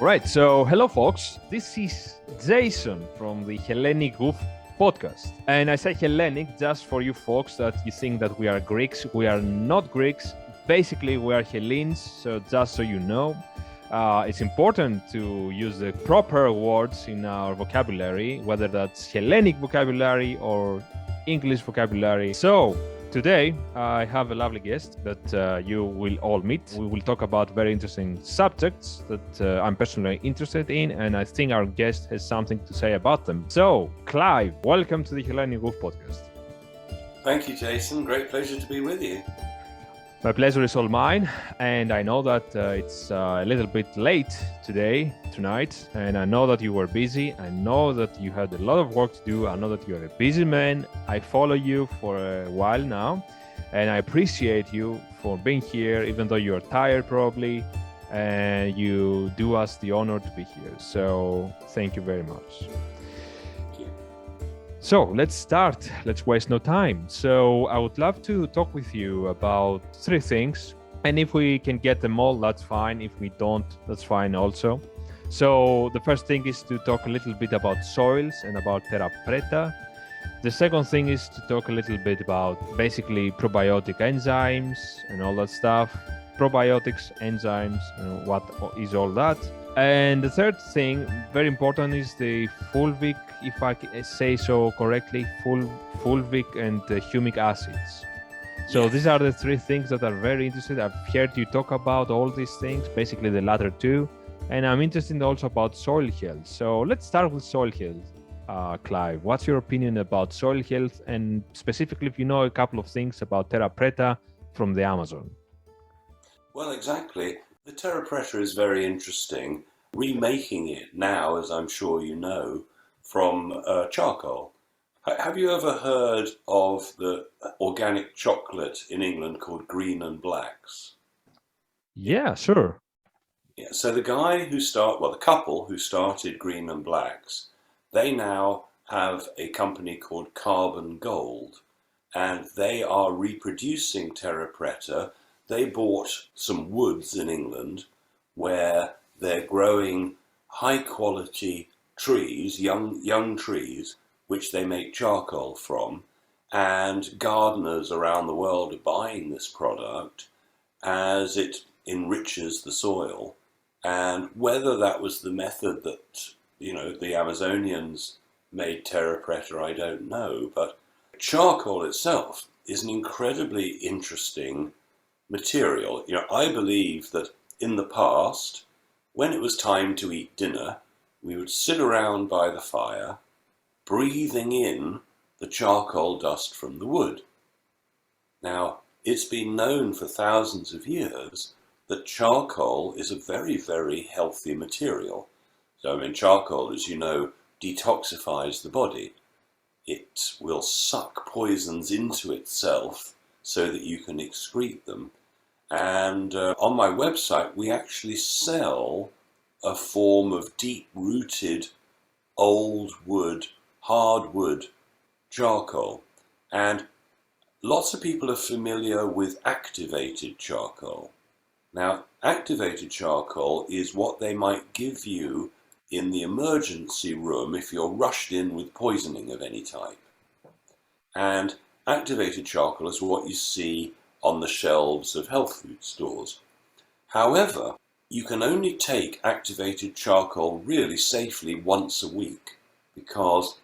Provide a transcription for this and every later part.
Right, so hello folks, this is Jason from the Hellenic Goof podcast. And I say Hellenic just for you folks that you think that we are Greeks. We are not Greeks. Basically, we are Hellenes, so just so you know. It's important to use the proper words in our vocabulary, whether that's Hellenic vocabulary or English vocabulary. So today, I have a lovely guest that you will all meet. We will talk about very interesting subjects that I'm personally interested in, and I think our guest has something to say about them. So, Clive, welcome to the Hellenic Goof podcast. Thank you, Jason. Great pleasure to be with you. My pleasure is all mine, and I know that it's a little bit late tonight, and I know that you were busy. I know that you had a lot of work to do. I know that you're a busy man. I follow you for a while now, and I appreciate you for being here, even though you're tired probably, and you do us the honor to be here. So thank you very much. So let's start. Let's waste no time. So I would love to talk with you about three things. And if we can get them all, that's fine. If we don't, that's fine also. So the first thing is to talk a little bit about soils and about Terra Preta. The second thing is to talk a little bit about basically probiotic enzymes and all that stuff. Probiotics, enzymes, and what is all that. And the third thing, very important, is the Fulvic, if I say so correctly, Fulvic and Humic acids. So These are the three things that are very interesting. I've heard you talk about all these things, basically the latter two. And I'm interested also about soil health. So let's start with soil health. Clive, what's your opinion about soil health? And specifically, if you know a couple of things about Terra Preta from the Amazon. Well, exactly. The Terra Preta is very interesting. Remaking it now, as I'm sure you know, from charcoal. Have you ever heard of the organic chocolate in England called Green and Blacks? Yeah, sure. Yeah, so the couple who started Green and Blacks, they now have a company called Carbon Gold, and they are reproducing Terra Preta. They bought some woods in England where they're growing high quality trees, young trees, which they make charcoal from, and gardeners around the world are buying this product as it enriches the soil. And whether that was the method that, the Amazonians made Terra Preta, I don't know, but charcoal itself is an incredibly interesting material. I believe that in the past, when it was time to eat dinner, we would sit around by the fire, breathing in the charcoal dust from the wood. Now, it's been known for thousands of years that charcoal is a very, very healthy material. So, charcoal, as you know, detoxifies the body. It will suck poisons into itself so that you can excrete them. And on my website, we actually sell a form of deep-rooted old wood, hardwood charcoal. And lots of people are familiar with activated charcoal. Now, activated charcoal is what they might give you in the emergency room if you're rushed in with poisoning of any type. And activated charcoal is what you see on the shelves of health food stores. However, you can only take activated charcoal really safely once a week, because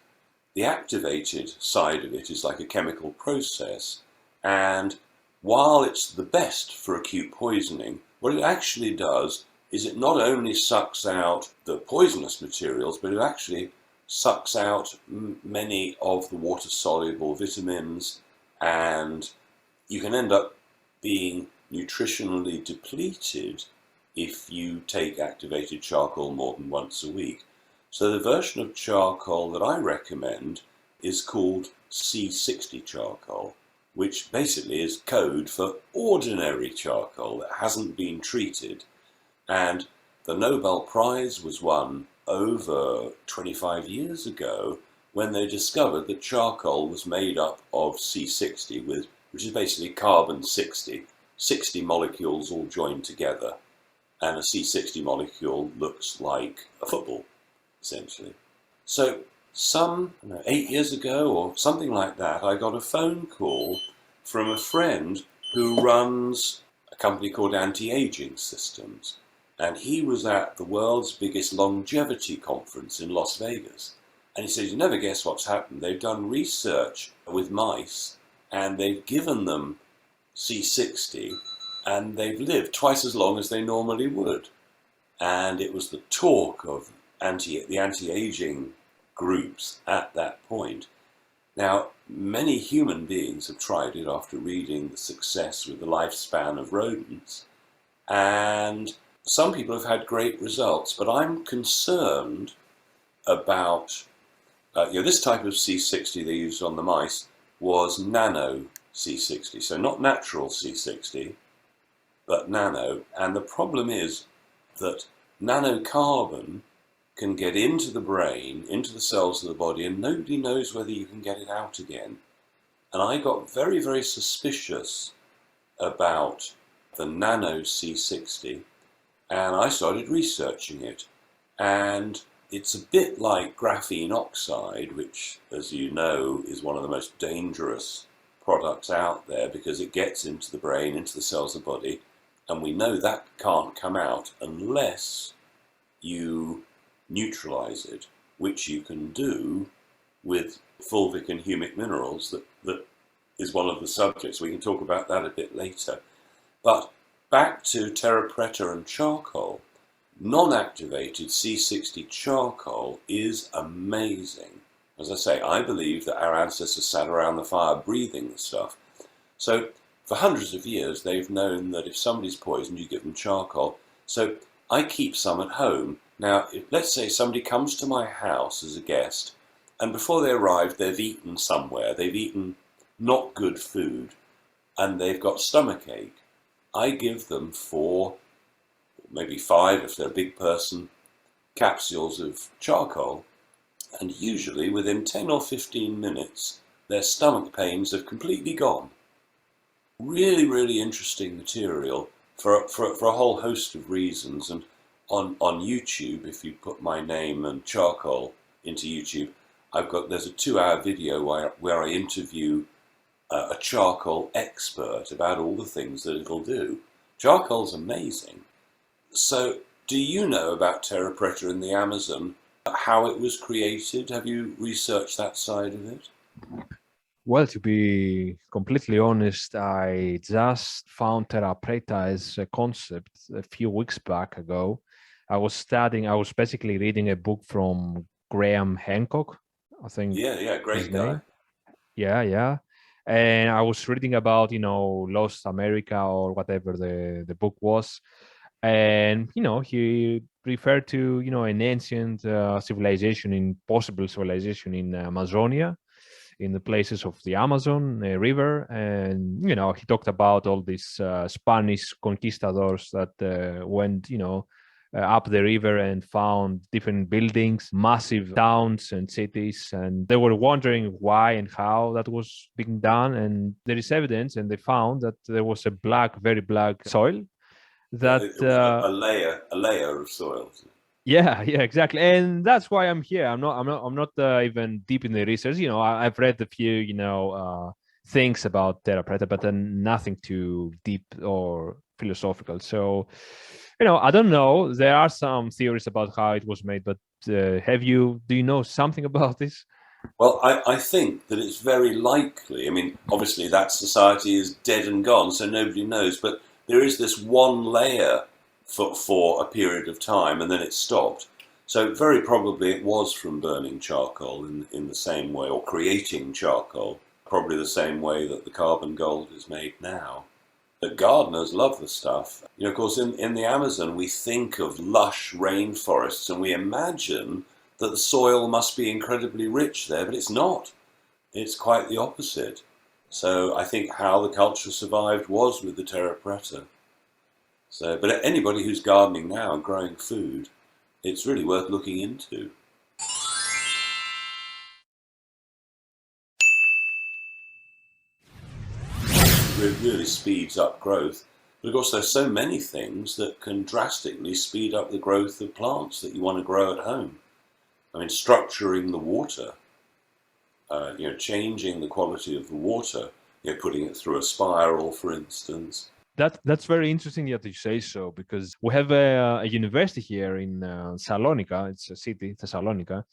the activated side of it is like a chemical process, and while it's the best for acute poisoning, what it actually does is it not only sucks out the poisonous materials, but it actually sucks out many of the water-soluble vitamins, and you can end up being nutritionally depleted if you take activated charcoal more than once a week. So the version of charcoal that I recommend is called C60 charcoal, which basically is code for ordinary charcoal that hasn't been treated. And the Nobel Prize was won over 25 years ago when they discovered that charcoal was made up of C60, which is basically carbon 60 molecules all joined together. and a C60 molecule looks like a football, essentially. So 8 years ago or something like that, I got a phone call from a friend who runs a company called Anti-Aging Systems, and he was at the world's biggest longevity conference in Las Vegas. And he said, you never guess what's happened. They've done research with mice, and they've given them C60, and they've lived twice as long as they normally would. And it was the talk of the anti-aging groups at that point. Now, many human beings have tried it after reading the success with the lifespan of rodents, and some people have had great results, but I'm concerned about this type of C60 they used on the mice was nano C60, so not natural C60, but nano. And the problem is that nanocarbon can get into the brain, into the cells of the body, and nobody knows whether you can get it out again. And I got very, very suspicious about the nano C60, and I started researching it. And it's a bit like graphene oxide, which, as you know, is one of the most dangerous products out there because it gets into the brain, into the cells of the body, and we know that can't come out unless you neutralize it, which you can do with fulvic and humic minerals. That is one of the subjects. We can talk about that a bit later. But back to Terra, Preta and charcoal. Non-activated C60 charcoal is amazing. As I say, I believe that our ancestors sat around the fire breathing the stuff. So for hundreds of years, they've known that if somebody's poisoned, you give them charcoal. So I keep some at home. Now, let's say somebody comes to my house as a guest, and before they arrive, they've eaten somewhere. They've eaten not good food, and they've got stomachache. I give them 4, maybe 5 if they're a big person, capsules of charcoal, and usually within 10 or 15 minutes, their stomach pains have completely gone. Really, really interesting material for a whole host of reasons. And on YouTube, if you put my name and charcoal into YouTube, there's a 2-hour video where I interview a charcoal expert about all the things that it'll do. Charcoal's amazing. So, do you know about Terra Preta in the Amazon, how it was created? Have you researched that side of it? Well, to be completely honest, I just found Terra Preta as a concept a few weeks back ago. I was basically reading a book from Graham Hancock, I think. Yeah, great guy. Name. Yeah. And I was reading about, Lost America or whatever the book was. And, he referred to, an ancient possible civilization in Amazonia, in the places of the Amazon River. And, he talked about all these Spanish conquistadors that went, up the river and found different buildings, massive towns and cities. And they were wondering why and how that was being done. And there is evidence, and they found that there was a very black soil. That it was a layer of soil. Yeah, exactly, and that's why I'm here. I'm not even deep in the research. I've read a few, things about Terra Preta, but then nothing too deep or philosophical. So, I don't know. There are some theories about how it was made, but do you know something about this? Well, I think that it's very likely. I mean, obviously that society is dead and gone, so nobody knows, but there is this one layer for a period of time, and then it stopped. So very probably it was from burning charcoal in the same way, or creating charcoal, probably the same way that the carbon gold is made now. The gardeners love the stuff. Of course, in the Amazon, we think of lush rainforests, and we imagine that the soil must be incredibly rich there, but it's not. It's quite the opposite. So I think how the culture survived was with the Terra Preta. So, but anybody who's gardening now and growing food, it's really worth looking into. It really speeds up growth. But of course, there's so many things that can drastically speed up the growth of plants that you want to grow at home. I mean, structuring the water, changing the quality of the water, putting it through a spiral, for instance. That's very interesting that you say so, because we have a university here in Salonika. It's a city, Thessalonica,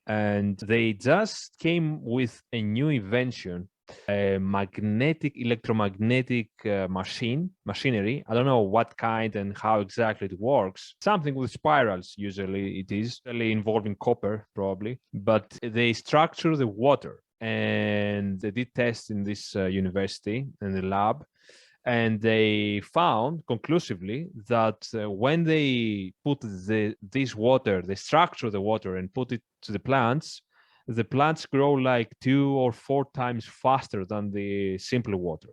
and they just came with a new invention, a electromagnetic machinery. I don't know what kind and how exactly it works. Something with spirals, usually it is, usually involving copper, probably. But they structure the water, and they did tests in this university, in the lab, and they found conclusively that when they put this water, they structure the water and put it to the plants grow like 2 or 4 times faster than the simple water.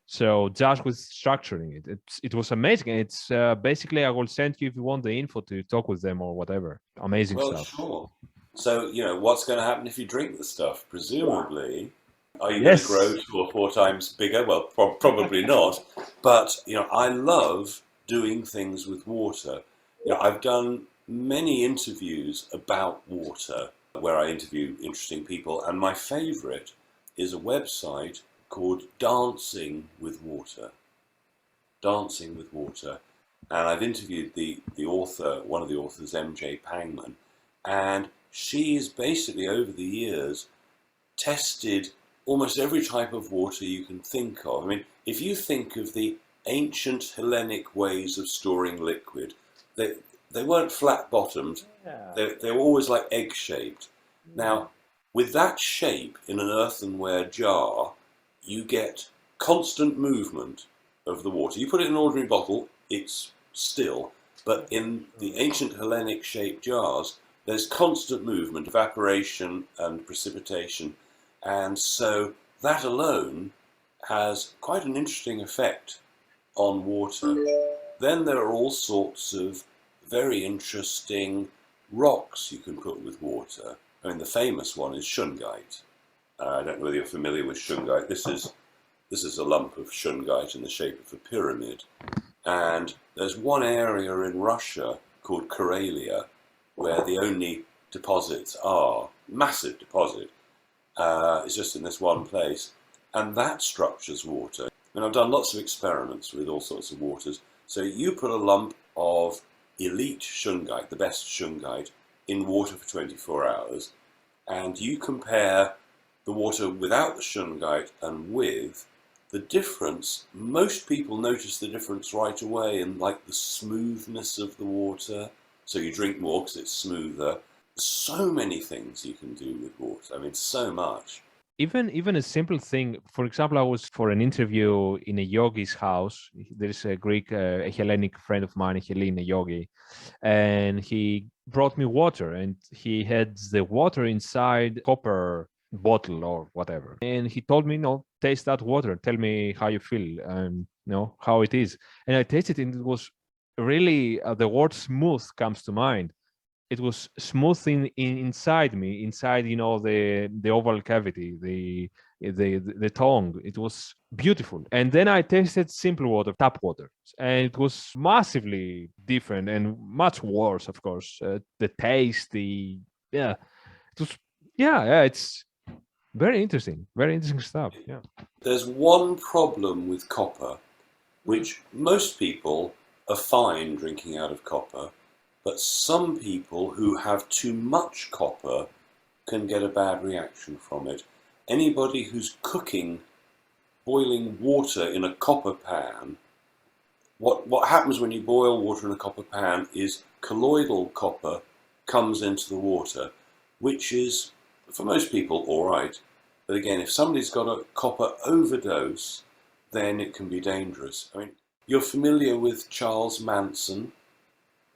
So just with structuring it was amazing. It's basically, I will send you, if you want the info, to talk with them or whatever. Amazing stuff. Sure. So, what's going to happen if you drink the stuff? Presumably, are you Yes. going to grow 2 or 4 times bigger? Well, probably not. But, I love doing things with water. I've done many interviews about water where I interview interesting people, and my favorite is a website called Dancing with Water. Dancing with Water. And I've interviewed the author, one of the authors, MJ Pangman, and she's basically, over the years, tested almost every type of water you can think of. I mean, if you think of the ancient Hellenic ways of storing liquid, they weren't flat-bottomed. Yeah. They were always like egg-shaped. Now, with that shape in an earthenware jar, you get constant movement of the water. You put it in an ordinary bottle, it's still. But in the ancient Hellenic shaped jars, there's constant movement, evaporation and precipitation. And so that alone has quite an interesting effect on water. Then there are all sorts of very interesting rocks you can put with water. I mean, the famous one is Shungite. I don't know whether you're familiar with Shungite. This is a lump of Shungite in the shape of a pyramid. And there's one area in Russia called Karelia where the only deposits are, massive deposit, it's just in this one place, and that structures water. And I've done lots of experiments with all sorts of waters. So you put a lump of elite Shungite, the best Shungite, in water for 24 hours, and you compare the water without the Shungite and with, the difference, most people notice the difference right away in like the smoothness of the water. So you drink more because it's smoother. So many things you can do with water. I mean, so much. Even a simple thing. For example, I was for an interview in a yogi's house. There's a Greek, a Hellenic friend of mine, Helene, a yogi, and he brought me water, and he had the water inside copper bottle or whatever, and he told me, no, taste that water, tell me how you feel, and how it is. And I tasted it, and it was really, the word smooth comes to mind. It was smooth inside me, inside the oval cavity, the tongue. It was beautiful. And then I tasted simple water, tap water, and it was massively different and much worse, of course. The taste, it was, it's very interesting stuff. Yeah. There's one problem with copper, which most people are fine drinking out of copper, but some people who have too much copper can get a bad reaction from it. Anybody who's cooking boiling water in a copper pan, what happens when you boil water in a copper pan is colloidal copper comes into the water, which is, for most people, all right. But again, if somebody's got a copper overdose, then it can be dangerous. I mean, you're familiar with Charles Manson.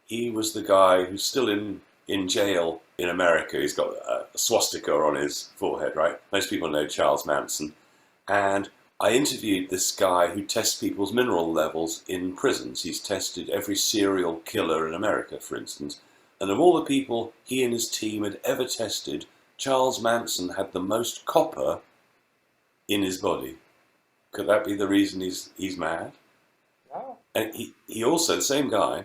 He was the guy who's still in jail in America. He's got a swastika on his forehead, right? Most people know Charles Manson. And I interviewed this guy who tests people's mineral levels in prisons. He's tested every serial killer in America, for instance. And of all the people he and his team had ever tested, Charles Manson had the most copper in his body. Could that be the reason he's mad? And he also, the same guy,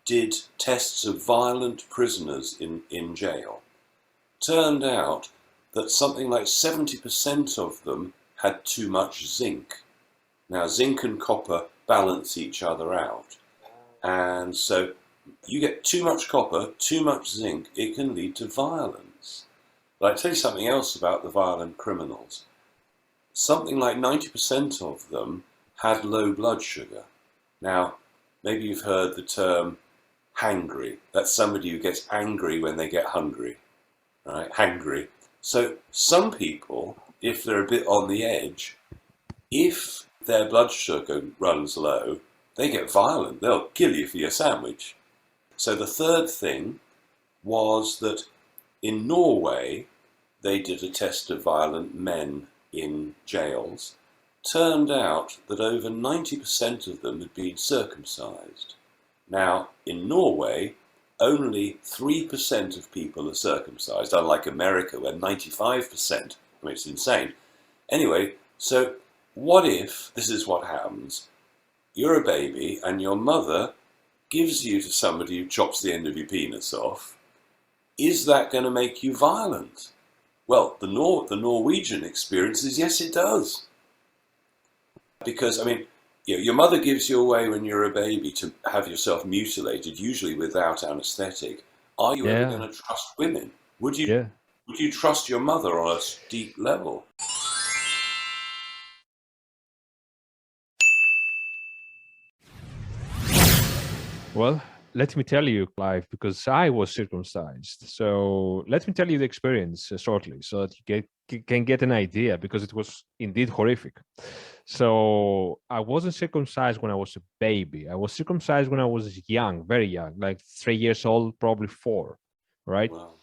did tests of violent prisoners in jail. Turned out that something like 70% of them had too much zinc. Now, zinc and copper balance each other out. And so you get too much copper, too much zinc, it can lead to violence. But I'll tell you something else about the violent criminals. Something like 90% of them had low blood sugar. Now, maybe you've heard the term hangry. That's somebody who gets angry when they get hungry, right? Hangry. So some people, if they're a bit on the edge, if their blood sugar runs low, they get violent. They'll kill you for your sandwich. So the third thing was that in Norway, they did a test of violent men in jails. Turned out that over 90% of them had been circumcised. Now, in Norway, only 3% of people are circumcised, unlike America, where 95%, I mean, it's insane. Anyway, so what if this is what happens? You're a baby and your mother gives you to somebody who chops the end of your penis off. Is that going to make you violent? Well, the Norwegian experience is yes, it does. Because, I mean, your mother gives you away when you're a baby to have yourself mutilated, usually without anaesthetic. Are you ever going to trust women? Would you trust your mother on a deep level? Well, let me tell you, Clive, because I was circumcised. So let me tell you the experience shortly so that you can get an idea, because it was indeed horrific. So I wasn't circumcised when I was a baby. I was circumcised when I was young, very young, like 3 years old, probably 4, right? Wow.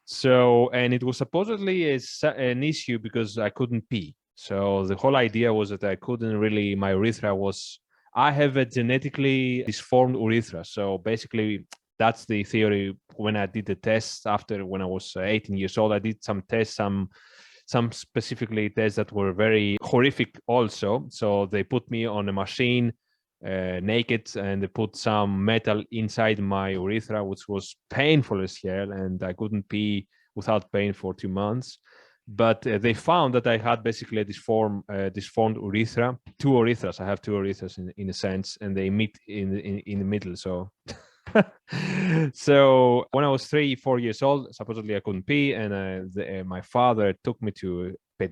So, and it was supposedly an issue because I couldn't pee. So the whole idea was that I couldn't really, my urethra was, I have a genetically disformed urethra. So basically, that's the theory. When I did the tests after, when I was 18 years old, I did some tests, some specifically tests that were very horrific also. So they put me on a machine naked, and they put some metal inside my urethra, which was painful as hell, and I couldn't pee without pain for 2 months. But they found that I had basically a disformed urethra, 2 urethras. I have 2 urethras in a sense, and they meet in the middle. So so when I was 3-4 years old, supposedly I couldn't pee, and my father took me to a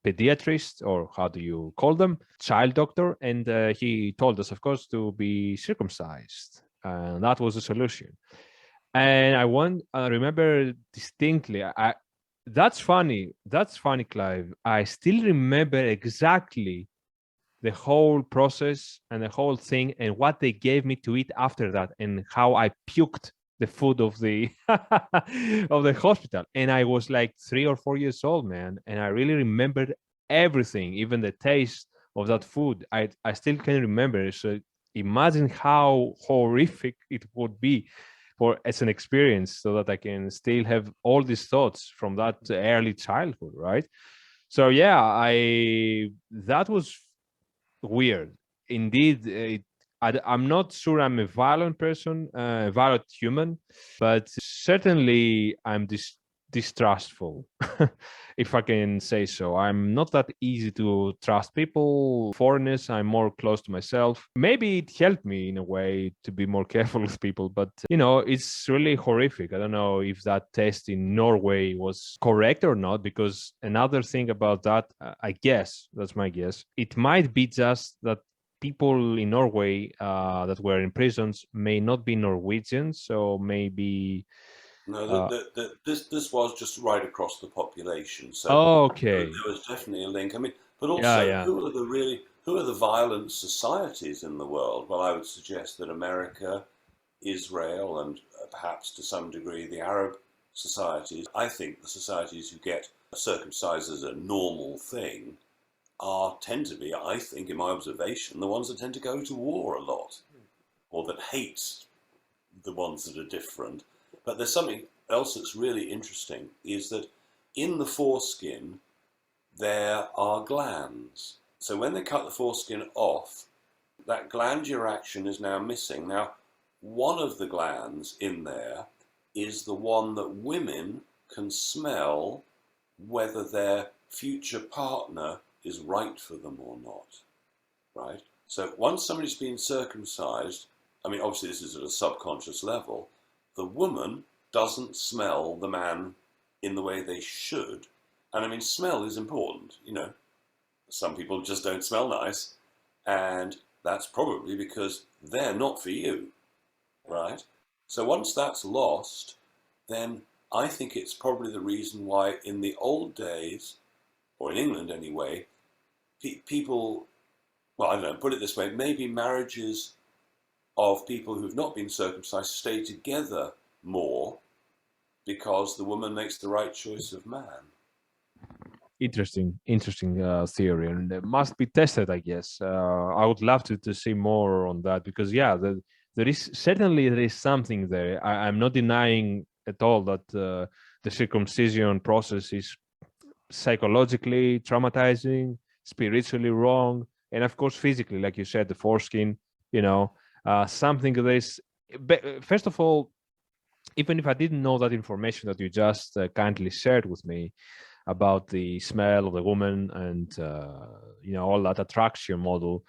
pediatrist, or how do you call them, child doctor, and he told us, of course, to be circumcised, and that was the solution. And I remember distinctly. That's funny, Clive. I still remember exactly the whole process and the whole thing, and what they gave me to eat after that, and how I puked the food of the of the hospital. And I was like 3 or 4 years old, man, and I really remembered everything, even the taste of that food. I still can remember. So imagine how horrific it would be for as an experience, so that I can still have all these thoughts from that early childhood, right? So yeah, I that was weird. Indeed, I'm not sure I'm a violent person, violent human, but certainly I'm distrustful, if I can say so. I'm not that easy to trust people, foreigners. I'm more close to myself. Maybe it helped me in a way to be more careful with people, but it's really horrific. I don't know if that test in Norway was correct or not, because another thing about that, I guess, that's my guess, it might be just that people in Norway that were in prisons may not be Norwegians, so maybe. No, this was just right across the population. So Okay. there was definitely a link. I mean, but Yeah, also, yeah. who are the violent societies in the world? Well, I would suggest that America, Israel, and perhaps to some degree the Arab societies. I think the societies who get circumcised as a normal thing tend to be, I think, in my observation, the ones that tend to go to war a lot, or that hate the ones that are different. But there's something else that's really interesting, is that in the foreskin, there are glands. So when they cut the foreskin off, That glandular action is now missing. Now, one of the glands in there is the one that women can smell whether their future partner is right for them or not, right? So once somebody's been circumcised, I mean, obviously this is at a subconscious level, the woman doesn't smell the man in the way they should. And I mean, smell is important, you know. Some people just don't smell nice, and that's probably because they're not for you, right? So once that's lost, then I think it's probably the reason why in the old days, or in England anyway, people, well, I don't know, put it this way, maybe marriages of people who've not been circumcised stay together more because the woman makes the right choice of man. Interesting theory, and it must be tested, I guess. I would love to see more on that, because there is something there. I'm not denying at all that the circumcision process is psychologically traumatizing, spiritually wrong, and of course physically, like you said, the foreskin, something that is, first of all, even if I didn't know that information that you just kindly shared with me about the smell of the woman and all that attraction model,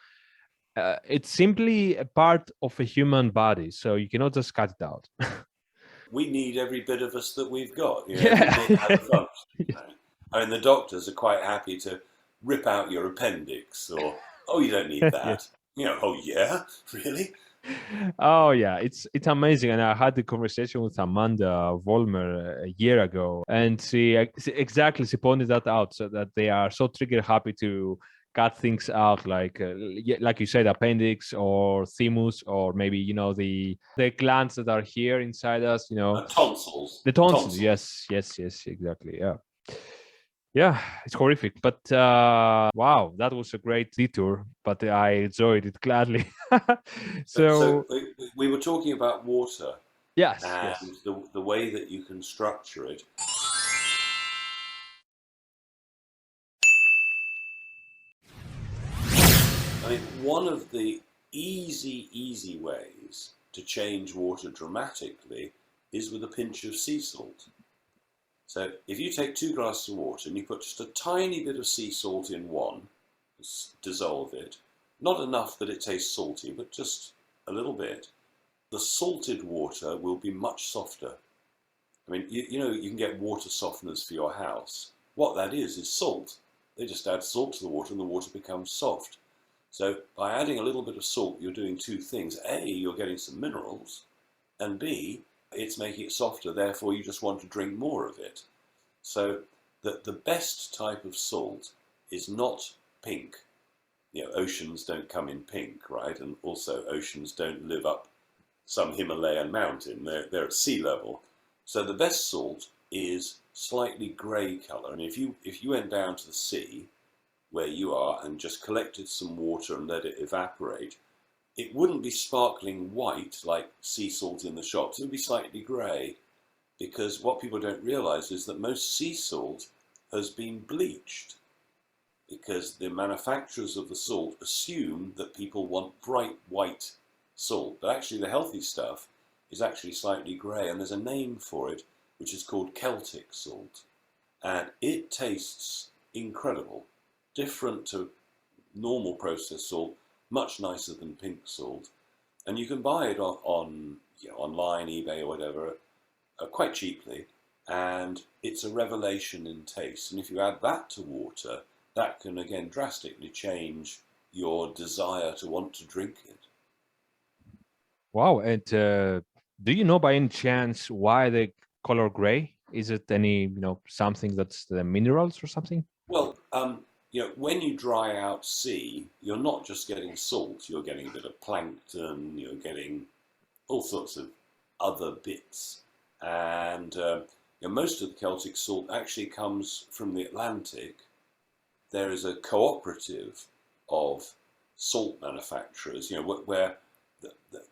it's simply a part of a human body, so you cannot just cut it out. We need every bit of us that we've got. Yeah. Every bit has a function. Right? I mean, the doctors are quite happy to rip out your appendix, or, oh, you don't need that. Yeah. Oh, yeah? Really? Oh yeah, it's amazing. And I had the conversation with Amanda Vollmer a year ago, and she pointed that out, so that they are so trigger happy to cut things out, like you said, appendix or thymus, or maybe the glands that are here inside us, Tonsils. the tonsils. Yes, exactly. Yeah, it's horrific, but wow, that was a great detour, but I enjoyed it gladly. So we were talking about water. Yes, and yes. the way that you can structure it. I mean, one of the easy ways to change water dramatically is with a pinch of sea salt. So if you take 2 glasses of water and you put just a tiny bit of sea salt in one, dissolve it, not enough that it tastes salty, but just a little bit, the salted water will be much softer. I mean, you can get water softeners for your house. What that is salt. They just add salt to the water and the water becomes soft. So by adding a little bit of salt, you're doing 2 things. A, you're getting some minerals, and B, it's making it softer, therefore you just want to drink more of it. So the best type of salt is not pink. Oceans don't come in pink, right? And also oceans don't live up some Himalayan mountain. They're at sea level. So the best salt is slightly grey colour. And if you went down to the sea, where you are, and just collected some water and let it evaporate, it wouldn't be sparkling white like sea salt in the shops. It would be slightly grey, because what people don't realise is that most sea salt has been bleached, because the manufacturers of the salt assume that people want bright white salt. But actually the healthy stuff is actually slightly grey, and there's a name for it, which is called Celtic salt. And it tastes incredible, different to normal processed salt, much nicer than pink salt. And you can buy it on online, eBay or whatever, quite cheaply, and it's a revelation in taste. And if you add that to water, that can again drastically change your desire to want to drink it. Wow. And do you know by any chance why the color gray? Is it any, something that's the minerals or something? Well, when you dry out sea, you're not just getting salt, you're getting a bit of plankton, you're getting all sorts of other bits. And most of the Celtic salt actually comes from the Atlantic. There is a cooperative of salt manufacturers, where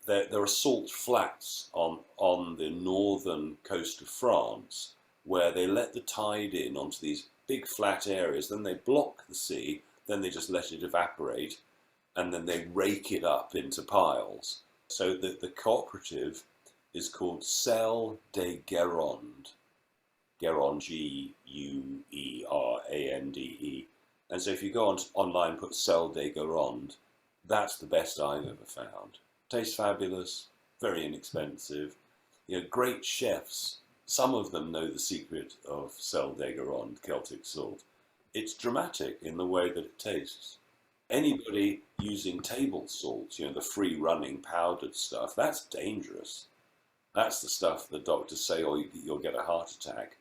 there are salt flats on the northern coast of France, where they let the tide in onto these big flat areas, then they block the sea, then they just let it evaporate, and then they rake it up into piles. So the cooperative is called Cell de Guérande. Guérande, Guerande. And so if you go on online, put Cell de Guérande, that's the best I've ever found. Tastes fabulous, very inexpensive. You know, great chefs, some of them know the secret of Cell de Guérande, Celtic salt. It's dramatic in the way that it tastes. Anybody using table salt, you know, the free-running powdered stuff, that's dangerous. That's the stuff the doctors say, oh, you'll get a heart attack.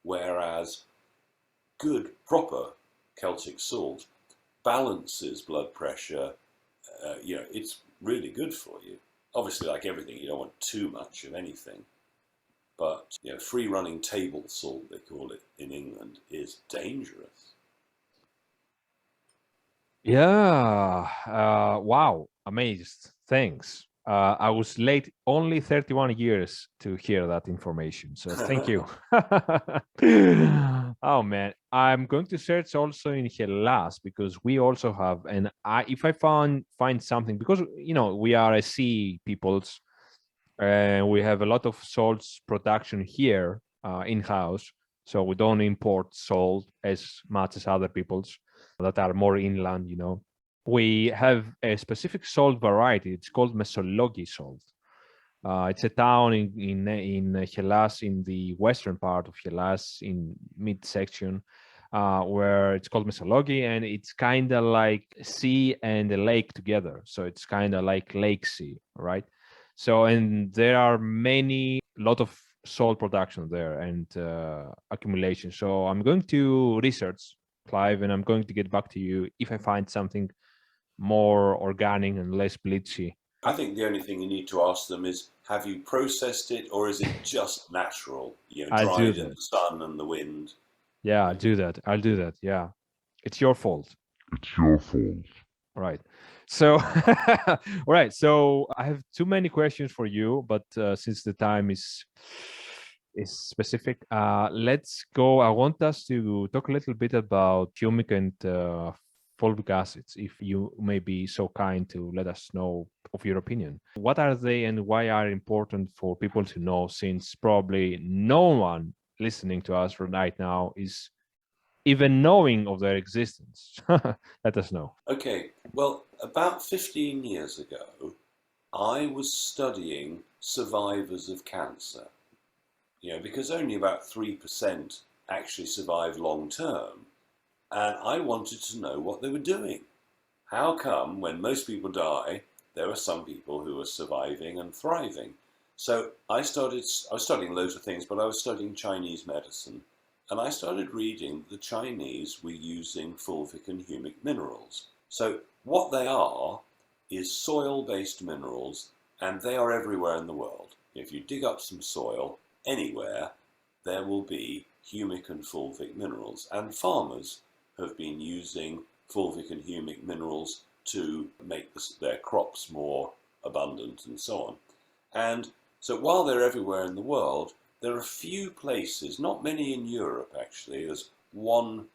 Whereas good, proper Celtic salt balances blood pressure. You know, it's really good for you. Obviously, like everything, you don't want too much of anything. But, you know, free-running table salt, they call it in England, is dangerous. Yeah. Wow. Amazed. Thanks. I was late only 31 years to hear that information. So thank you. Oh man, I'm going to search also in Hellas because we also have, and if I find something, because you know we are a sea peoples, and we have a lot of salts production here in house, so we don't import salt as much as other peoples that are more inland, you know. We have a specific salt variety. It's called Mesologi salt. It's a town in Hellas, in the western part of Hellas, in midsection, where it's called Mesologi, and it's kind of like sea and a lake together. So it's kind of like lake sea, right? So, and there are lot of salt production there and accumulation. So I'm going to research, Clive, and I'm going to get back to you if I find something more organic and less bleachy. I think the only thing you need to ask them is, have you processed it, or is it just natural? You know, I'll do dried in that. the sun and the wind. Yeah, I'll do that. I'll do that. Yeah. It's your fault. It's your fault. Right. So, all right. So I have too many questions for you, but since the time is specific, let's go. I want us to talk a little bit about humic and fulvic acids, if you may be so kind to let us know of your opinion. What are they and why are important for people to know, since probably no one listening to us right now is even knowing of their existence? Let us know. Okay, well, about 15 years ago, I was studying survivors of cancer. You know, because only about 3% actually survive long term. And I wanted to know what they were doing. How come when most people die, there are some people who are surviving and thriving? So I was studying loads of things, but I was studying Chinese medicine. And I started reading the Chinese were using fulvic and humic minerals. So what they are is soil-based minerals, and they are everywhere in the world. If you dig up some soil anywhere, there will be humic and fulvic minerals. And farmers have been using fulvic and humic minerals to make their crops more abundant and so on. And so while they're everywhere in the world, there are a few places, not many in Europe actually. There's one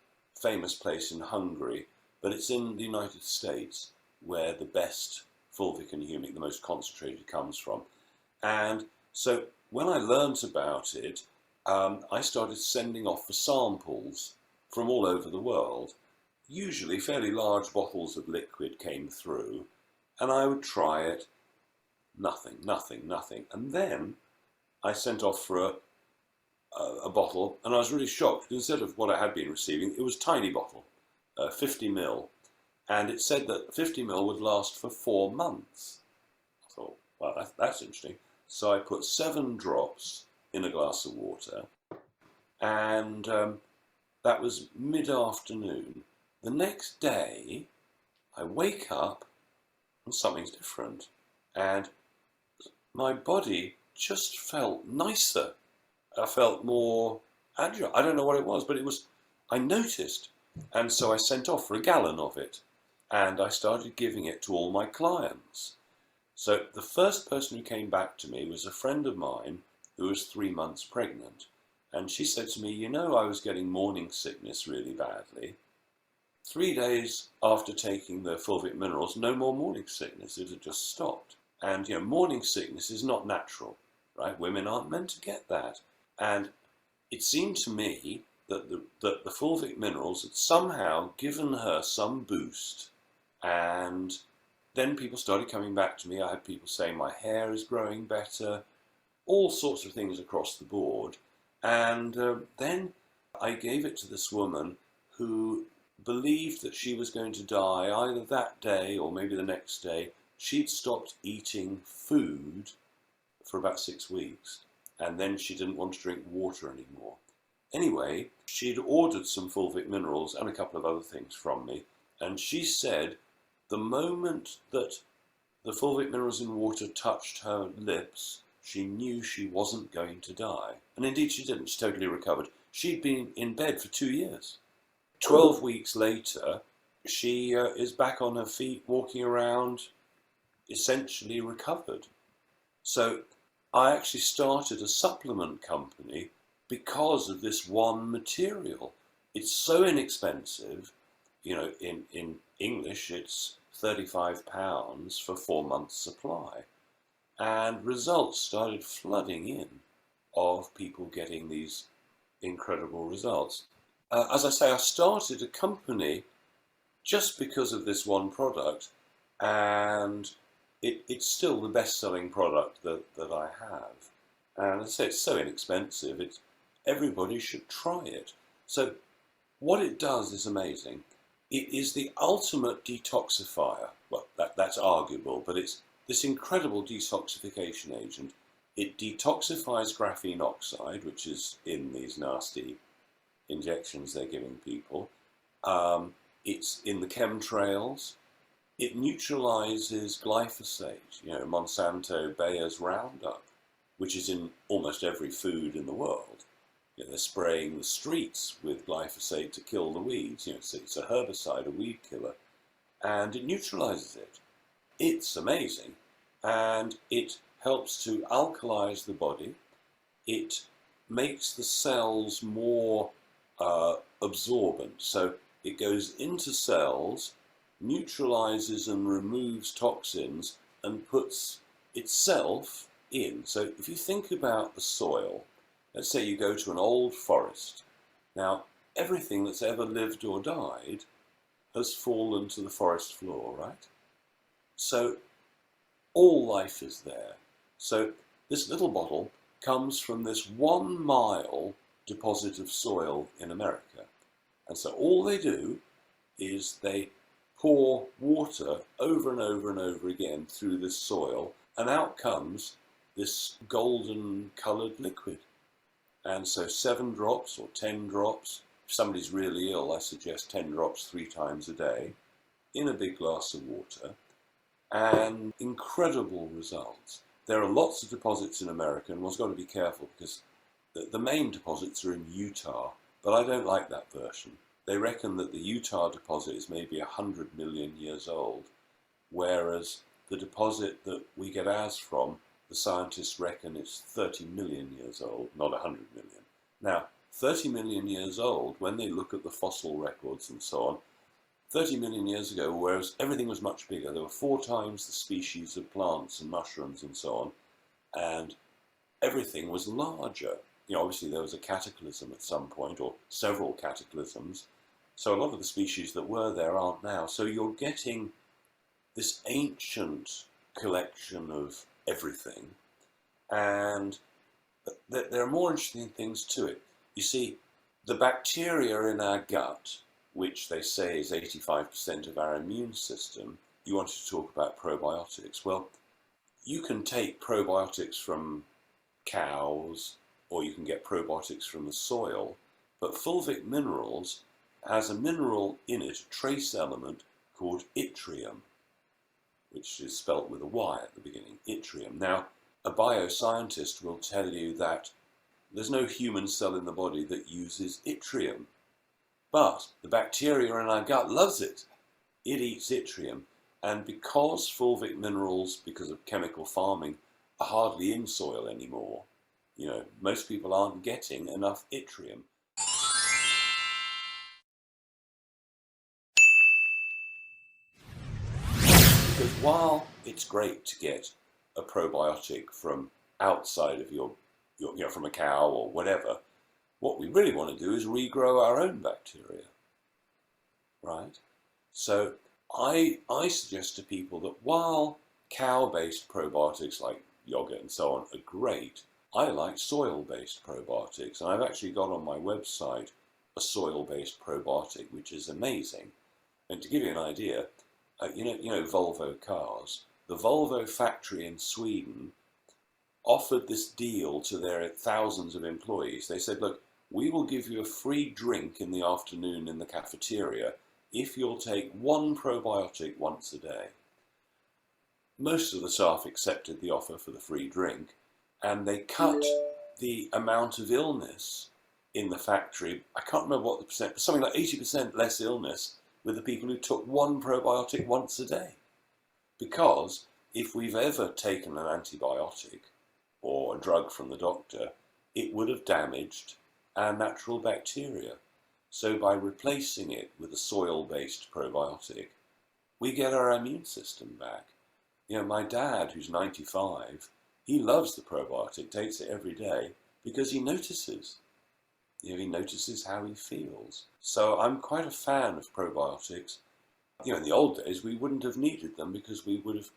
famous place in Hungary, but it's in the United States where the best fulvic and humic, the most concentrated, comes from. And so when I learnt about it, I started sending off for samples from all over the world. Usually fairly large bottles of liquid came through, and I would try it. Nothing. And then I sent off for a bottle, and I was really shocked. Instead of what I had been receiving, it was a tiny bottle, 50 ml, and it said that 50 ml would last for 4 months. I thought, well, that's interesting. So I put 7 drops in a glass of water, and that was mid-afternoon. The next day, I wake up and something's different, and my body just felt nicer. I felt more agile. I don't know what it was, but I noticed. And so I sent off for a gallon of it, and I started giving it to all my clients. So the first person who came back to me was a friend of mine who was 3 months pregnant. And she said to me, you know, I was getting morning sickness really badly. 3 days after taking the fulvic minerals, no more morning sickness. It had just stopped. And morning sickness is not natural, right? Women aren't meant to get that. And it seemed to me that the fulvic minerals had somehow given her some boost. And then people started coming back to me. I had people saying my hair is growing better, all sorts of things across the board. And then I gave it to this woman who believed that she was going to die either that day or maybe the next day. She'd stopped eating food for about 6 weeks, and then she didn't want to drink water anymore. Anyway, she'd ordered some fulvic minerals and a couple of other things from me, and she said the moment that the fulvic minerals in water touched her lips, she knew she wasn't going to die. And indeed she didn't. She totally recovered. She'd been in bed for 2 years. 12 weeks later, she is back on her feet, walking around, essentially recovered. So I actually started a supplement company because of this one material. It's so inexpensive. In English, it's £35 for 4 months' supply. And results started flooding in of people getting these incredible results. As I say, I started a company just because of this one product, and it's still the best-selling product that I have. And as I say, it's so inexpensive, everybody should try it. So what it does is amazing. It is the ultimate detoxifier. Well, that's arguable, but it's this incredible detoxification agent. It detoxifies graphene oxide, which is in these nasty injections they're giving people. It's in the chemtrails. It neutralizes glyphosate, Monsanto Bayer's Roundup, which is in almost every food in the world. They're spraying the streets with glyphosate to kill the weeds. It's a herbicide, a weed killer, and it neutralizes it. It's amazing, and it helps to alkalize the body. It makes the cells more absorbent, so it goes into cells, neutralizes and removes toxins, and puts itself in. So if you think about the soil, let's say you go to an old forest. Now, everything that's ever lived or died has fallen to the forest floor, right? So all life is there. So this little bottle comes from this 1 mile deposit of soil in America. And so all they do is they pour water over and over and over again through this soil, and out comes this golden coloured liquid. And so 7 drops or 10 drops, if somebody's really ill, I suggest 10 drops 3 times a day in a big glass of water, and incredible results. There are lots of deposits in America, and one's got to be careful because the main deposits are in Utah, but I don't like that version. They reckon that the Utah deposit is maybe 100 million years old, whereas the deposit that we get ours from, the scientists reckon it's 30 million years old, not 100 million. Now, 30 million years old, when they look at the fossil records and so on, 30 million years ago, whereas everything was much bigger, there were 4 times the species of plants and mushrooms and so on, and everything was larger. Obviously there was a cataclysm at some point, or several cataclysms, so a lot of the species that were there aren't now. So you're getting this ancient collection of everything, and there are more interesting things to it. You see, the bacteria in our gut, which they say is 85% of our immune system, you wanted to talk about probiotics. Well, you can take probiotics from cows, or you can get probiotics from the soil, but fulvic minerals has a mineral in it, a trace element called yttrium, which is spelt with a Y at the beginning, yttrium. Now, a bioscientist will tell you that there's no human cell in the body that uses yttrium, but the bacteria in our gut loves it. It eats yttrium, and because fulvic minerals, because of chemical farming, are hardly in soil anymore, most people aren't getting enough yttrium. Because while it's great to get a probiotic from outside of your from a cow or whatever, what we really want to do is regrow our own bacteria, right? So I suggest to people that while cow-based probiotics like yogurt and so on are great, I like soil-based probiotics, and I've actually got on my website a soil-based probiotic, which is amazing. And to give you an idea, you know Volvo cars. The Volvo factory in Sweden offered this deal to their thousands of employees. They said, look, we will give you a free drink in the afternoon in the cafeteria if you'll take one probiotic once a day. Most of the staff accepted the offer for the free drink, and they cut the amount of illness in the factory. I can't remember what the percent, but something like 80% less illness with the people who took one probiotic once a day. Because if we've ever taken an antibiotic or a drug from the doctor, it would have damaged our natural bacteria. So by replacing it with a soil-based probiotic, we get our immune system back. You know, my dad, who's 95, he loves the probiotic, takes it every day because he notices. You know, he notices how he feels. So I'm quite a fan of probiotics. You know, in the old days, we wouldn't have needed them because we would have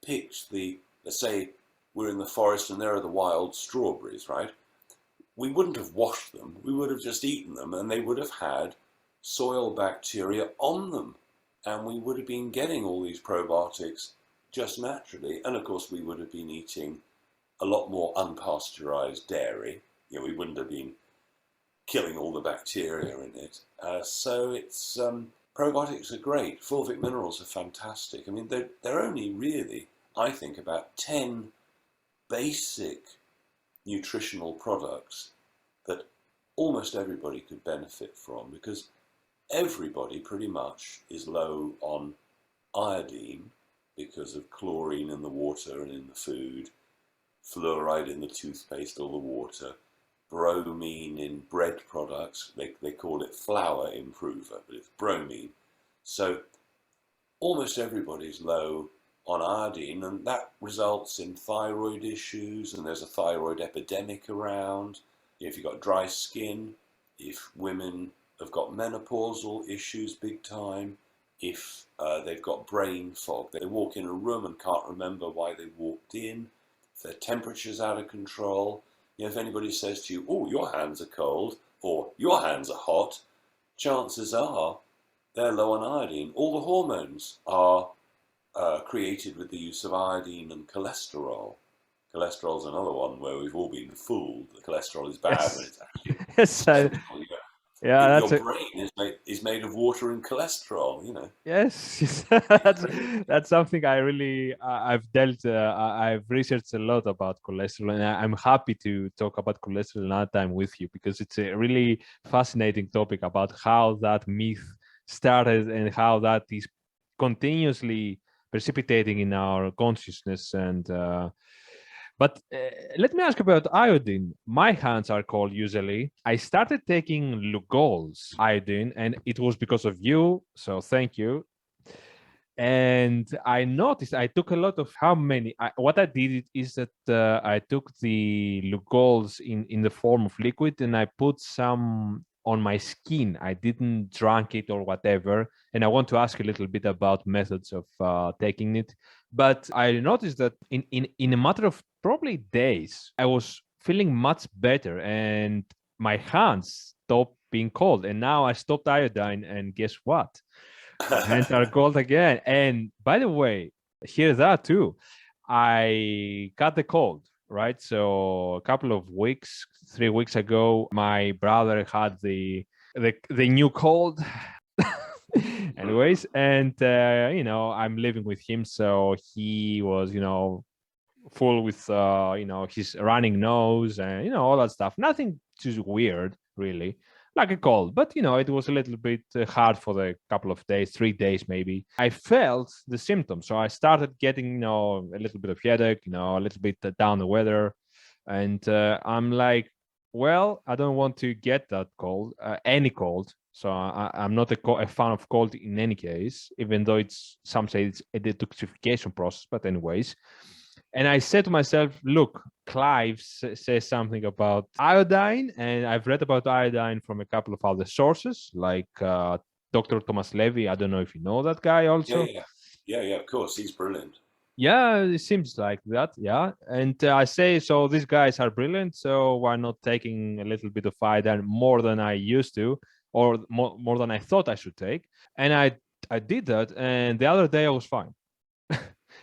picked let's say we're in the forest and there are the wild strawberries, right? We wouldn't have washed them. We would have just eaten them, and they would have had soil bacteria on them. And we would have been getting all these probiotics just naturally. And of course, we would have been eating a lot more unpasteurized dairy. You know, we wouldn't have been killing all the bacteria in it. So it's probiotics are great. Fulvic minerals are fantastic. I mean, they're only really, I think, about 10 basic nutritional products that almost everybody could benefit from, because everybody pretty much is low on iodine because of chlorine in the water and in the food, fluoride in the toothpaste or the water, bromine in bread products. They call it flour improver, but it's bromine. So almost everybody's low on iodine, and that results in thyroid issues, and there's a thyroid epidemic around. If you've got dry skin, if women have got menopausal issues big time, if they've got brain fog, they walk in a room and can't remember why they walked in, if their temperature's out of control. You know, if anybody says to you, oh, your hands are cold, or your hands are hot, chances are they're low on iodine. All the hormones are created with the use of iodine and cholesterol. Cholesterol is another one where we've all been fooled. The cholesterol is bad when it's actually So, yeah, your brain is made of water and cholesterol. You know. Yes, that's something I really I've I've researched a lot about cholesterol, and I'm happy to talk about cholesterol another time with you, because it's a really fascinating topic about how that myth started and how that is continuously precipitating in our consciousness. And but let me ask about iodine. My hands are cold usually. I started taking Lugol's iodine, and it was because of you, so thank you. And I noticed I took a lot of what I did is that I took the Lugol's in the form of liquid, and I put some on my skin. I didn't drink it or whatever. And I want to ask a little bit about methods of taking it. But I noticed that in a matter of probably days, I was feeling much better, and my hands stopped being cold. And now I stopped iodine, and guess what? My hands are cold again. And by the way, here's that too. I got the cold, right? So a couple of weeks, 3 weeks ago, my brother had the new cold. Anyways, and I'm living with him, so he was full with his running nose and all that stuff. Nothing too weird, really, like a cold, but it was a little bit hard for the couple of days, 3 days maybe. I felt the symptoms, so I started getting a little bit of headache, a little bit down the weather, and I'm like, Well, I don't want to get that cold, any cold. So I'm not a fan of cold in any case, even though some say it's a detoxification process. But anyways, and I said to myself, look, Clive says something about iodine, and I've read about iodine from a couple of other sources, like Dr. Thomas Levy. I don't know if you know that guy also. Yeah, of course, he's brilliant. Yeah, it seems like that. Yeah. And I say, so these guys are brilliant. So why not taking a little bit of iodine more than I used to, or more than I thought I should take? And I did that. And the other day I was fine.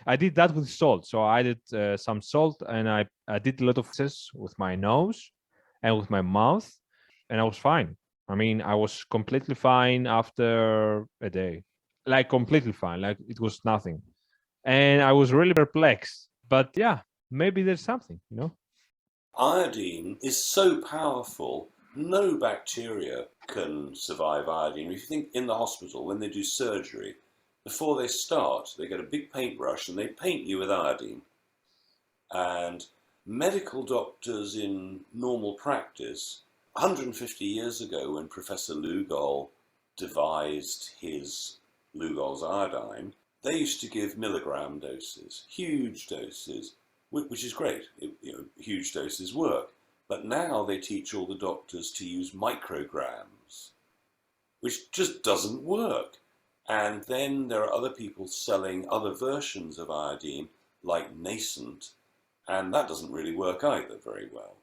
I did that with salt. So I did some salt and I did a lot of exercise with my nose and with my mouth. And I was fine. I mean, I was completely fine after a day. Like completely fine. Like it was nothing, and I was really perplexed. But yeah, maybe there's something. Iodine is so powerful, no bacteria can survive iodine. If you think in the hospital, when they do surgery, before they start, they get a big paintbrush and they paint you with iodine. And medical doctors in normal practice, 150 years ago, when Professor Lugol devised his Lugol's iodine, they used to give milligram doses, huge doses, which is great. Huge doses work. But now they teach all the doctors to use micrograms, which just doesn't work. And then there are other people selling other versions of iodine, like nascent, and that doesn't really work either very well.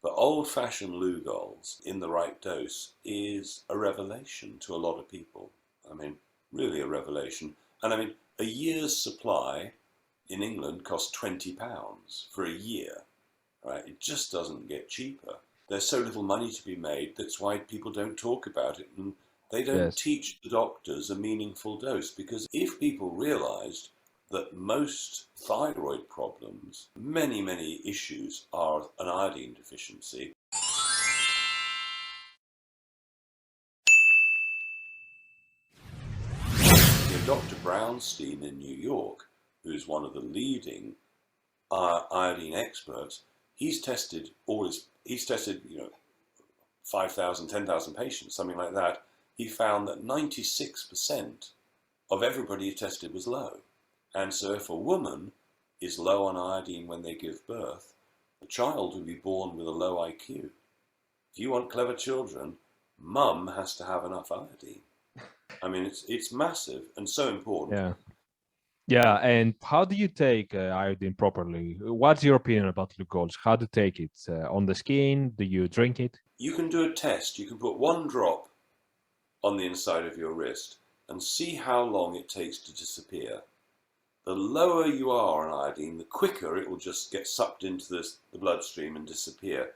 But old-fashioned Lugols in the right dose is a revelation to a lot of people. I mean, really a revelation. And I mean, a year's supply in England costs £20 for a year, right? It just doesn't get cheaper. There's so little money to be made, that's why people don't talk about it, and they don't Yes. teach the doctors a meaningful dose, because if people realized that most thyroid problems, many issues, are an iodine deficiency. Dr. Brownstein in New York, who's one of the leading iodine experts, he's tested 5,000, 10,000 patients, something like that. He found that 96% of everybody he tested was low. And so if a woman is low on iodine when they give birth, the child will be born with a low IQ. If you want clever children, mum has to have enough iodine. I mean, it's massive and so important. Yeah. Yeah. And how do you take iodine properly? What's your opinion about glucose? How to take it? On the skin? Do you drink it? You can do a test. You can put one drop on the inside of your wrist and see how long it takes to disappear. The lower you are on iodine, the quicker it will just get sucked into the bloodstream and disappear.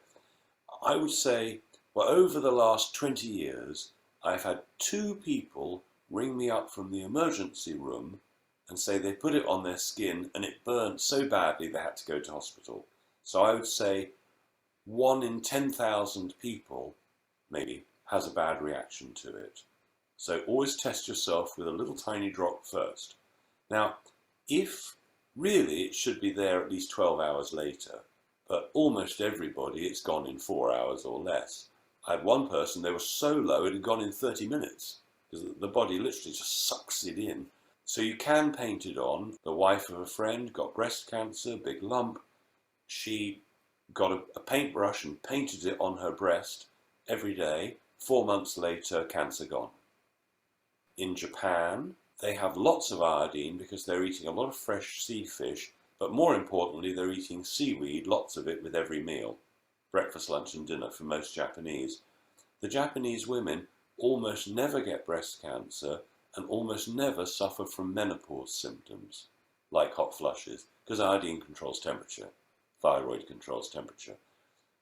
I would say, well, over the last 20 years, I've had 2 people ring me up from the emergency room and say they put it on their skin and it burnt so badly they had to go to hospital. So I would say 1 in 10,000 people, maybe, has a bad reaction to it. So always test yourself with a little tiny drop first. Now, if really it should be there at least 12 hours later, but almost everybody, it's gone in 4 hours or less. I had one person, they were so low it had gone in 30 minutes because the body literally just sucks it in. So you can paint it on. The wife of a friend got breast cancer, big lump. She got a paintbrush and painted it on her breast every day. 4 months later, cancer gone. In Japan, they have lots of iodine because they're eating a lot of fresh sea fish, but more importantly, they're eating seaweed, lots of it with every meal. Breakfast, lunch and dinner for most Japanese. The Japanese women almost never get breast cancer and almost never suffer from menopause symptoms, like hot flushes, because iodine controls temperature, thyroid controls temperature.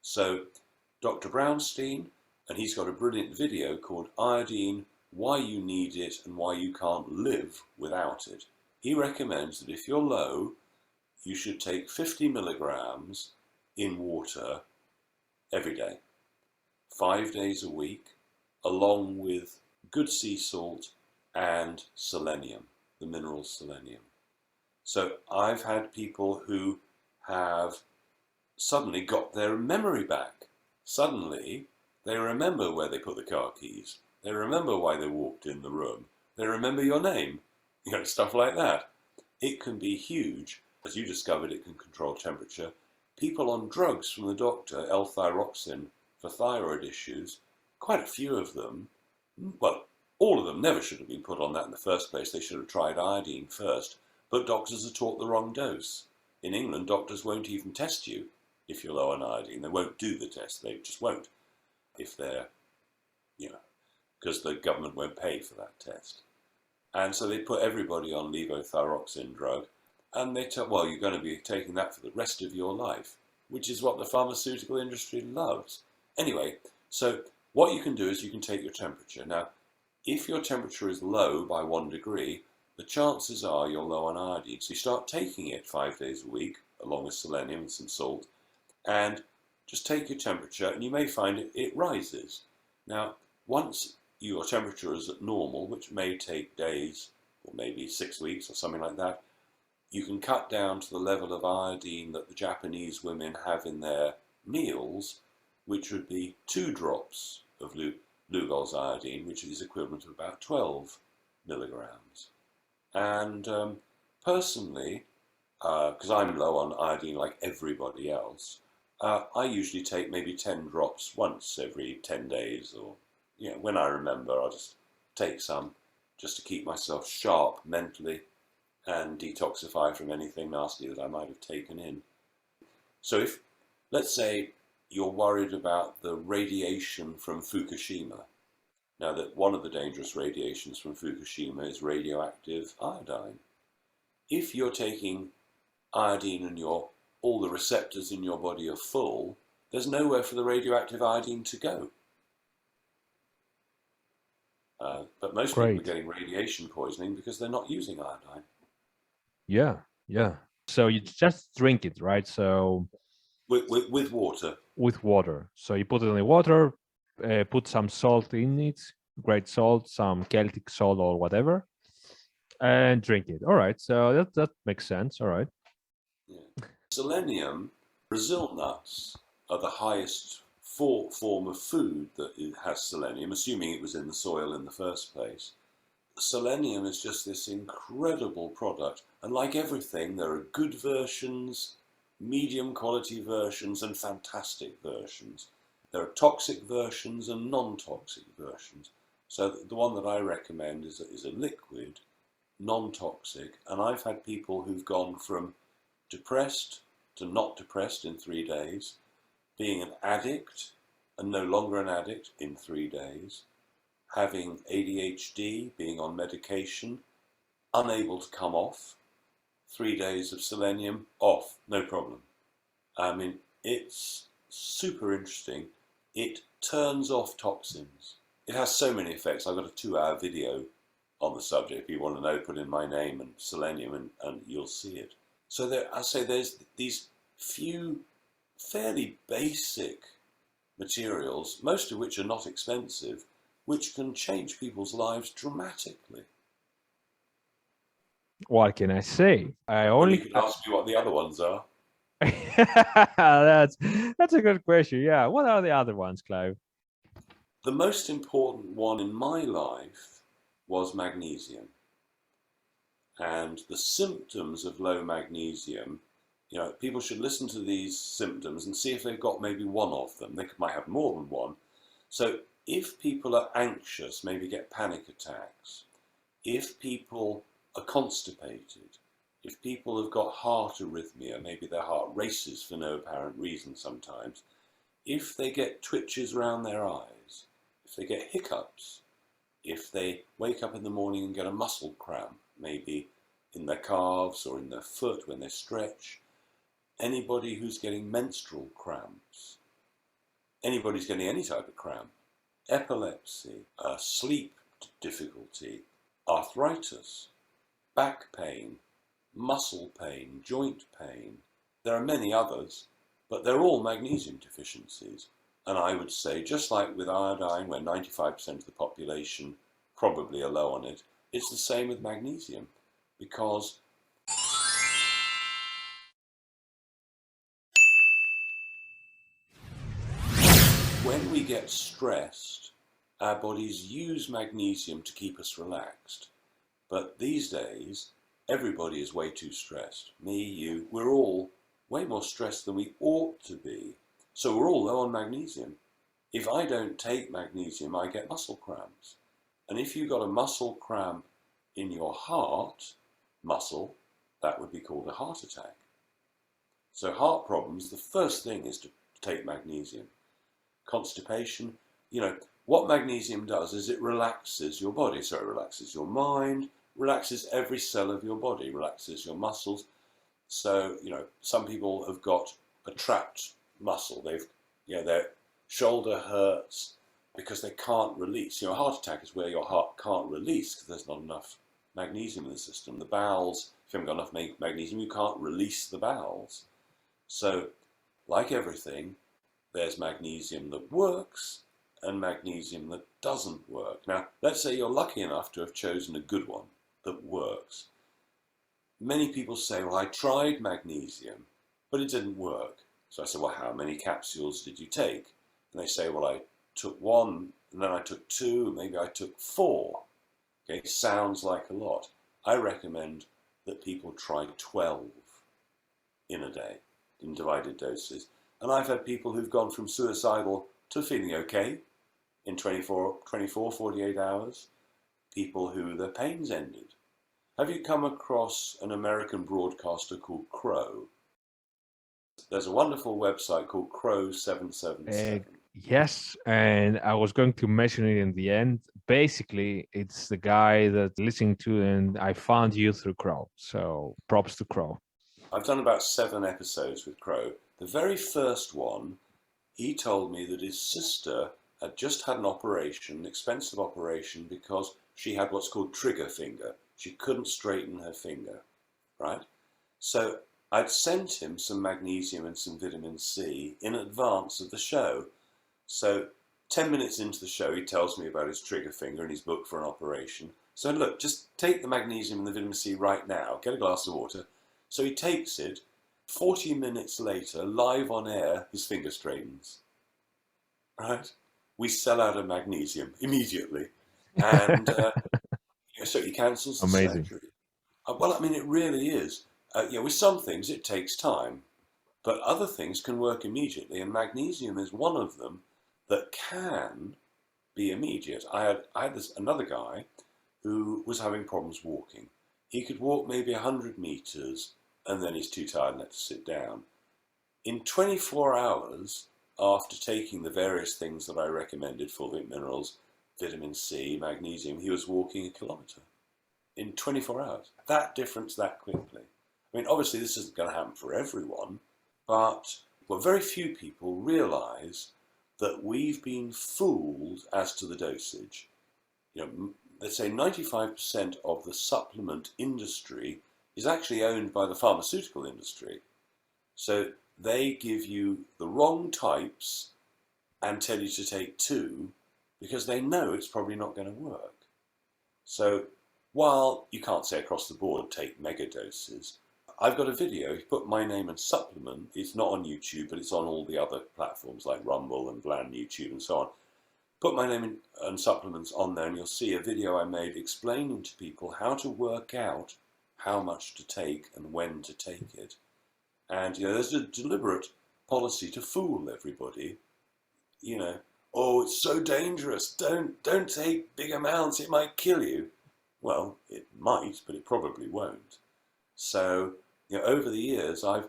So Dr. Brownstein, and he's got a brilliant video called Iodine, Why You Need It and Why You Can't Live Without It. He recommends that if you're low, you should take 50 milligrams in water every day, 5 days a week, along with good sea salt and selenium, the mineral selenium. So I've had people who have suddenly got their memory back. suddenly they remember where they put the car keys. They remember why they walked in the room. They remember your name. Stuff like that. It can be huge. As you discovered, it can control temperature. People on drugs from the doctor, L-thyroxine, for thyroid issues, quite a few of them, well, all of them never should have been put on that in the first place. They should have tried iodine first. But doctors are taught the wrong dose. In England, doctors won't even test you if you're low on iodine. They won't do the test. They just won't. If they're, because the government won't pay for that test. And so they put everybody on levothyroxine drug, and they tell, well, you're going to be taking that for the rest of your life, which is what the pharmaceutical industry loves. Anyway, so what you can do is you can take your temperature. Now, if your temperature is low by 1 degree, the chances are you're low on iodine. So you start taking it 5 days a week, along with selenium and some salt, and just take your temperature, and you may find it rises. Now, once your temperature is at normal, which may take days, or maybe 6 weeks or something like that, you can cut down to the level of iodine that the Japanese women have in their meals, which would be 2 drops of Lugol's iodine, which is equivalent to about 12 milligrams. And personally, because I'm low on iodine like everybody else, I usually take maybe 10 drops once every 10 days, or when I remember, I'll just take some just to keep myself sharp mentally and detoxify from anything nasty that I might have taken in. So if, let's say, you're worried about the radiation from Fukushima. Now, that one of the dangerous radiations from Fukushima is radioactive iodine. If you're taking iodine and all the receptors in your body are full, there's nowhere for the radioactive iodine to go. But most people are getting radiation poisoning because they're not using iodine. Yeah. So you just drink it, right? So with water. With water. So you put it in the water, put some salt in it, great salt, some Celtic salt or whatever, and drink it. All right. So that makes sense. All right. Yeah. Selenium, Brazil nuts are the highest form of food that has selenium, assuming it was in the soil in the first place. Selenium is just this incredible product, and like everything, there are good versions, medium quality versions, and fantastic versions. There are toxic versions and non-toxic versions. So the one that I recommend is a liquid, non-toxic, and I've had people who've gone from depressed to not depressed in 3 days, being an addict and no longer an addict in 3 days, having ADHD, being on medication, unable to come off, 3 days of selenium, off, no problem. I mean, it's super interesting. It turns off toxins. It has so many effects. I've got a 2-hour video on the subject. If you want to know, put in my name and selenium and you'll see it. So there's these few fairly basic materials, most of which are not expensive, which can change people's lives dramatically. What can I say? You could ask me what the other ones are. That's a good question. Yeah. What are the other ones, Clive? The most important one in my life was magnesium. And the symptoms of low magnesium, people should listen to these symptoms and see if they've got maybe one of them. They might have more than one. So if people are anxious, maybe get panic attacks, if people are constipated, if people have got heart arrhythmia, maybe their heart races for no apparent reason sometimes, if they get twitches around their eyes, if they get hiccups, if they wake up in the morning and get a muscle cramp, maybe in their calves or in their foot when they stretch, anybody who's getting menstrual cramps, anybody who's getting any type of cramp, epilepsy, sleep difficulty, arthritis, back pain, muscle pain, joint pain. There are many others, but they're all magnesium deficiencies. And I would say, just like with iodine, where 95% of the population probably are low on it, it's the same with magnesium, because we get stressed, our bodies use magnesium to keep us relaxed. But these days, everybody is way too stressed. Me, you, we're all way more stressed than we ought to be. So we're all low on magnesium. If I don't take magnesium, I get muscle cramps. And if you've got a muscle cramp in your heart muscle, that would be called a heart attack. So heart problems, the first thing is to take magnesium. Constipation, what magnesium does is it relaxes your body. So it relaxes your mind, relaxes every cell of your body, relaxes your muscles. So, some people have got a trapped muscle. Their shoulder hurts because they can't release. A heart attack is where your heart can't release because there's not enough magnesium in the system. The bowels, if you haven't got enough magnesium, you can't release the bowels. So, like everything, there's magnesium that works and magnesium that doesn't work. Now, let's say you're lucky enough to have chosen a good one that works. Many people say, well, I tried magnesium, but it didn't work. So I said, well, how many capsules did you take? And they say, well, I took one, and then I took two, maybe I took 4. Okay, sounds like a lot. I recommend that people try 12 in a day, in divided doses. And I've had people who've gone from suicidal to feeling okay in 24, 48 hours. People who their pains ended. Have you come across an American broadcaster called Crow? There's a wonderful website called Crow 777. Yes, and I was going to mention it in the end. Basically, it's the guy that listening to, and I found you through Crow. So props to Crow. I've done about 7 episodes with Crow. The very first one, he told me that his sister had just had an operation, an expensive operation, because she had what's called trigger finger. She couldn't straighten her finger, right? So I'd sent him some magnesium and some vitamin C in advance of the show. So 10 minutes into the show, he tells me about his trigger finger and he's booked for an operation. So look, just take the magnesium and the vitamin C right now, get a glass of water. So he takes it. 40 minutes later, live on air, his finger straightens. Right? We sell out of magnesium immediately. And so he cancels the surgery. Well, I mean, it really is. With some things, it takes time. But other things can work immediately. And magnesium is one of them that can be immediate. I had another guy who was having problems walking. He could walk maybe 100 meters and then he's too tired and had to sit down. In 24 hours, after taking the various things that I recommended, fulvic minerals, vitamin C, magnesium, he was walking 1 kilometer in 24 hours. That difference that quickly. I mean, obviously this isn't going to happen for everyone, but very few people realize that we've been fooled as to the dosage. Let's say 95% of the supplement industry is actually owned by the pharmaceutical industry. So they give you the wrong types and tell you to take 2 because they know it's probably not going to work. So while you can't say across the board take mega doses, I've got a video. If you put my name and supplement, it's not on YouTube, but it's on all the other platforms like Rumble and Gland YouTube and so on. Put my name and supplements on there and you'll see a video I made explaining to people how to work out how much to take and when to take it. And there's a deliberate policy to fool everybody. Oh, it's so dangerous. Don't take big amounts. It might kill you. Well, it might, but it probably won't. So, over the years, I've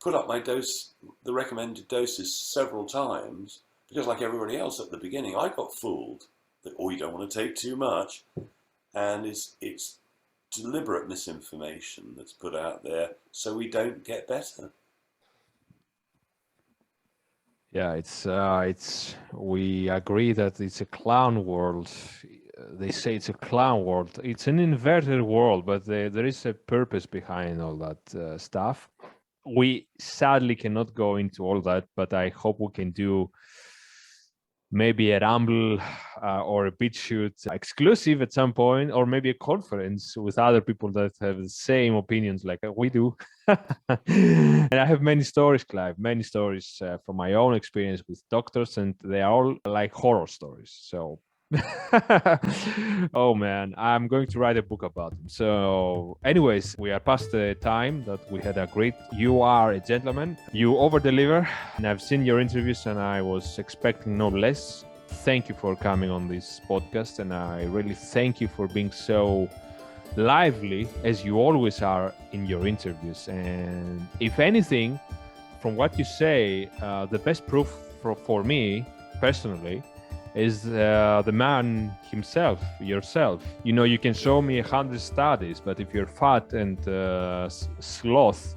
put up my dose, the recommended doses several times because, like everybody else at the beginning, I got fooled that you don't want to take too much, and it's deliberate misinformation that's put out there so we don't get better. Yeah, we agree that it's a clown world. They say it's a clown world. It's an inverted world, but there is a purpose behind all that stuff. We sadly cannot go into all that, but I hope we can do maybe a Rumble or a BitChute exclusive at some point, or maybe a conference with other people that have the same opinions like we do. And I have many stories, Clive, many stories from my own experience with doctors, and they are all like horror stories. So, oh man, I'm going to write a book about them. So, anyways, we are past the time that we had a great. You are a gentleman. You over deliver, and I've seen your interviews, and I was expecting no less. Thank you for coming on this podcast, and I really thank you for being so lively as you always are in your interviews. And if anything, from what you say, the best proof for me personally is the man himself, yourself. You know, you can show me 100 studies, but if you're fat and sloth,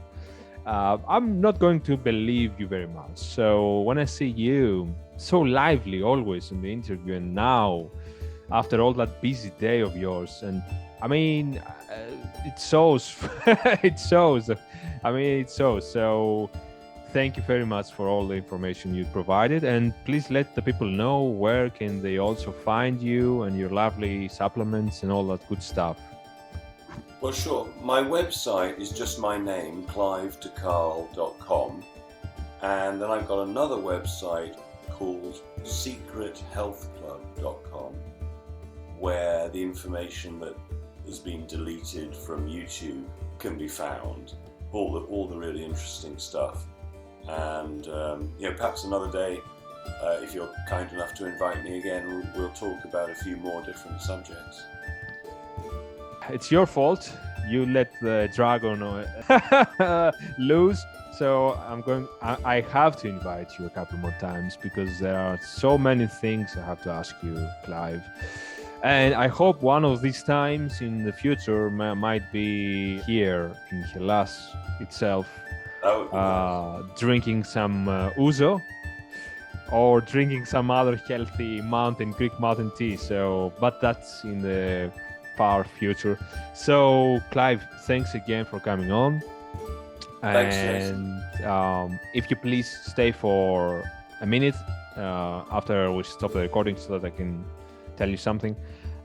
I'm not going to believe you very much. So when I see you so lively always in the interview, and now after all that busy day of yours, and I mean, it shows. It shows. I mean, it shows. So thank you very much for all the information you provided, and please let the people know where can they also find you and your lovely supplements and all that good stuff. Well, sure. My website is just my name, clivedecarle.com, and then I've got another website called secrethealthclub.com, where the information that has been deleted from YouTube can be found, all the really interesting stuff. And perhaps another day, if you're kind enough to invite me again, we'll talk about a few more different subjects. It's your fault. You let the dragon loose. So I have to invite you a couple more times because there are so many things I have to ask you, Clive. And I hope one of these times in the future might be here in Hellas itself, drinking some ouzo or drinking some other healthy Greek mountain tea. So, but that's in the far future. So, Clive, thanks again for coming on. Thanks, and if you please stay for a minute after we stop the recording so that I can tell you something.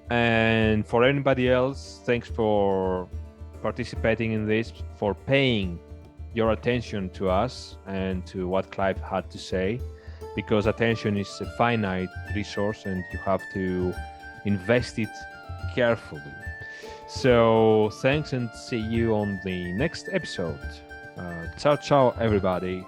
And for anybody else, thanks for participating in this, for paying your attention to us and to what Clive had to say, because attention is a finite resource and you have to invest it carefully. So thanks, and see you on the next episode. Ciao, ciao, everybody.